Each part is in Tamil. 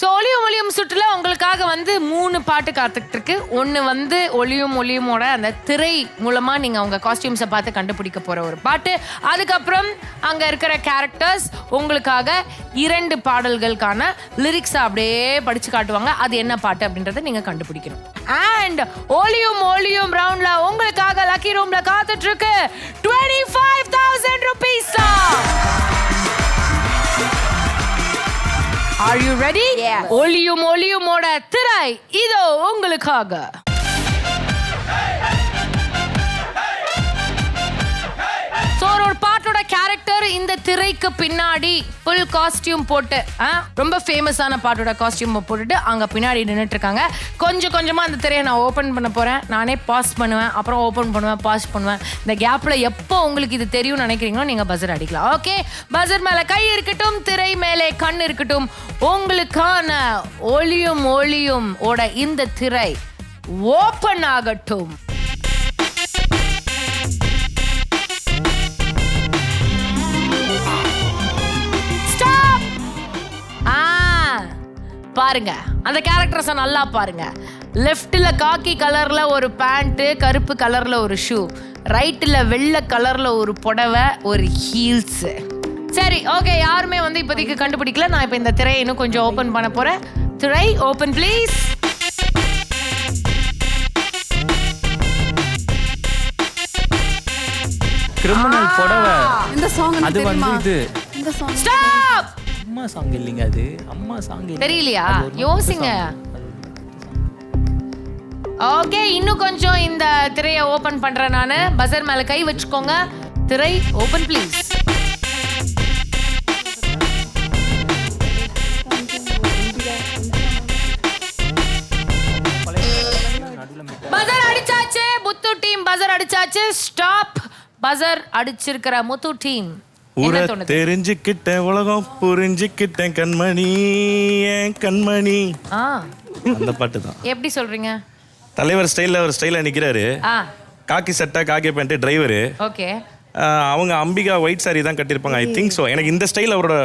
ஸோ ஒளியும் ஒளியும் சுற்றுல உங்களுக்காக வந்து 3 பாட்டு காத்துக்கிட்டு இருக்கு. ஒன்று வந்து ஒளியும் ஒளியுமோட அந்த திரை மூலமா நீங்க உங்க காஸ்டியூம்ஸை பார்த்து கண்டுபிடிக்க போற ஒரு பாட்டு. அதுக்கப்புறம் அங்க இருக்கிற கேரக்டர்ஸ் உங்களுக்காக 2 பாடல்களுக்கான லிரிக்ஸை அப்படியே படிச்சு காட்டுவாங்க. அது என்ன பாட்டு அப்படின்றத நீங்க கண்டுபிடிக்கணும். அண்ட் ஒளியும் ஒளியும் ரவுண்ட்ல உங்களுக்காக லக்கி ரூம்ல காத்துட்டு இருக்கு 25,000 rupees. Are you ready? Yes. ஒளியும் ஒளியுமோட திரை இதோ உங்களுக்காக. ஒரு பாட்டோட கேரக்டர் இந்த திரைக்கு பின்னாடி ஃபுல் காஸ்டியூம் போட்டு ரொம்ப ஃபேமஸான பாட்டோட காஸ்டியூம் போட்டுட்டு அங்க பின்னாடி நின்றுட்டு இருக்காங்க. கொஞ்சம் கொஞ்சமா அந்த திரையை நான் ஓபன் பண்ண போறேன். நானே பாஸ் பண்ணுவேன், அப்புறம் ஓபன் பண்ணுவேன், பாஸ் பண்ணுவேன். இந்த கேப்ல எப்போ உங்களுக்கு இது தெரியும்னு நினைக்கிறீங்களோ நீங்க பஸர் அடிக்கலாம். ஓகே, பஸர் மேல கை இருக்கட்டும், திரை மேலே கண் இருக்கட்டும். உங்களுக்கான ஒளியும் ஒளியும் ஓட இந்த திரை ஓபன் ஆகட்டும். பாருங்க, அந்த கேரக்டர்ஸை நல்லா பாருங்க. லெஃப்ட்ல காக்கி கலர்ல ஒரு பேண்ட், கருப்பு கலர்ல ஒரு ஷூ, ரைட்ல வெள்ளை கலர்ல ஒரு புடவை, ஒரு ஹீல்ஸ். சரி, ஓகே, யாருமே வந்து இப்போதைக்கு கண்டுபிடிக்கல. நான் இப்போ இந்த திரையை இன்னும் கொஞ்சம் ஓபன் பண்ண போறேன். திரை ஓபன் ப்ளீஸ். கிரிமினல் புடவை. இந்த சாங் அது வந்து இது இந்த சாங் ஸ்டாப். அம்மா சாங் இல்லைங்க, அது அம்மா சாங் இல்ல. தெரியலையா? யோசிங்க. ஓகே, இன்னும் கொஞ்சம் இந்த திரையை ஓபன் பண்றேன் நானு. பஸர் மேல கை வச்சுக்கோங்க. திரை ஓபன் ப்ளீஸ். பஸர் அடிச்சாச்சு. முத்து டீம் பஸர் அடிச்சாச்சு. ஸ்டாப். பஸர் அடிச்சிருக்கிற முத்து டீம் ஊரை தெரிஞ்சுக்கிட்டேன், உலகம் புரிஞ்சுக்கிட்டேன், கண்மணி ஏன் கண்மணி. அந்த பாட்டு தான். எப்படி சொல்றீங்க? தலைவர் ஸ்டைல்ல ஒரு ஸ்டைல நிக்கிறாரு. காக்கி சட்டை, காக்கி பேண்ட், டிரைவரு. ஓகே, அவங்க அம்பிகா ஒயிட் சாரி தான் கட்டியிருப்பாங்க. I think so. எனக்கு இந்த ஸ்டைல் அவரோட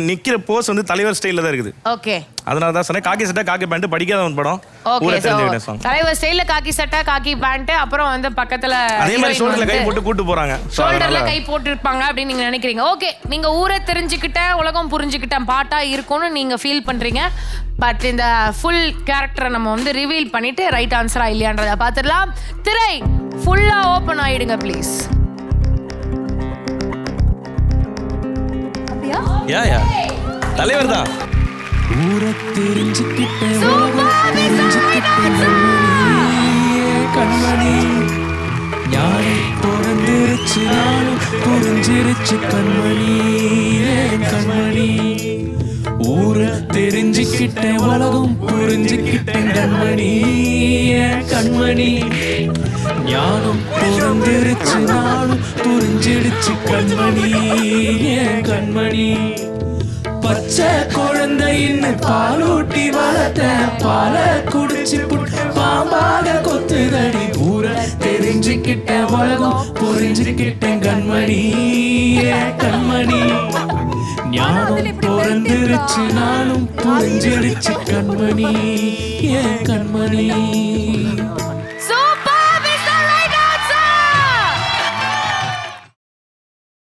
நிக்கிற போஸ் வந்து தலைவர் ஸ்டைல்ல தான் இருக்குது. ஓகே, அதனால தான் சொன்னேன் காக்கி சட்டை காக்கி பேண்ட். படிக்காத ஒரு படம். ஊரை தெரிஞ்சுக்கிட்டேன் சாங். தலைவர் ஸ்டைல்ல காக்கி சட்டை காக்கி பேண்ட், அப்புறம் வந்து பக்கத்துல அதே மாதிரி ஷோல்டர்ல கை போட்டு கூட்டு போறாங்க. ஷோல்டர்ல கை போட்டு இருப்பாங்க அப்படின்னு நீங்க நினைக்கிறீங்க. ஓகே, நீங்க ஊரை தெரிஞ்சுக்கிட்டேன், உலகம் புரிஞ்சுக்கிட்டேன் பாட்டா இருக்கும்னு நீங்க ஃபீல் பண்றீங்க. பட் இந்த ஃபுல் கேரக்டரை நம்ம வந்து ரிவீல் பண்ணிட்டு ரைட் ஆன்சரா இல்லையான்றதை பார்த்துடலாம். திரை ஃபுல்லா ஓபன் ஆயிடுங்க ப்ளீஸ். யா தலைவர் தான். ஊரை தெரிஞ்சுக்கிட்டேன், கண்மணி ஞானம் பிறந்திருச்சு, நானும் புரிஞ்சிருச்சு கண்மணி கண்மணி. ஊரை தெரிஞ்சுக்கிட்டேன், உலகம் புரிஞ்சுக்கிட்டேன் கண்மணி கண்மணி. ஞானம் பிறந்திருச்சு, நானும் புரிஞ்சிடுச்சு கண்மணி கண்மணி. பச்சை குழந்தைன்னு பாலூட்டி வளர்த்த, பால குடிச்சு பாம்பாக கொத்துதடி. ஊரை தெரிஞ்சுக்கிட்டேன், உலகம் புரிஞ்சுக்கிட்டேன் கண்மணி கண்மணி. ஞானம் பிறந்திருச்சு, நானும் புரிஞ்சிடுச்சு கண்மணி கண்மணி.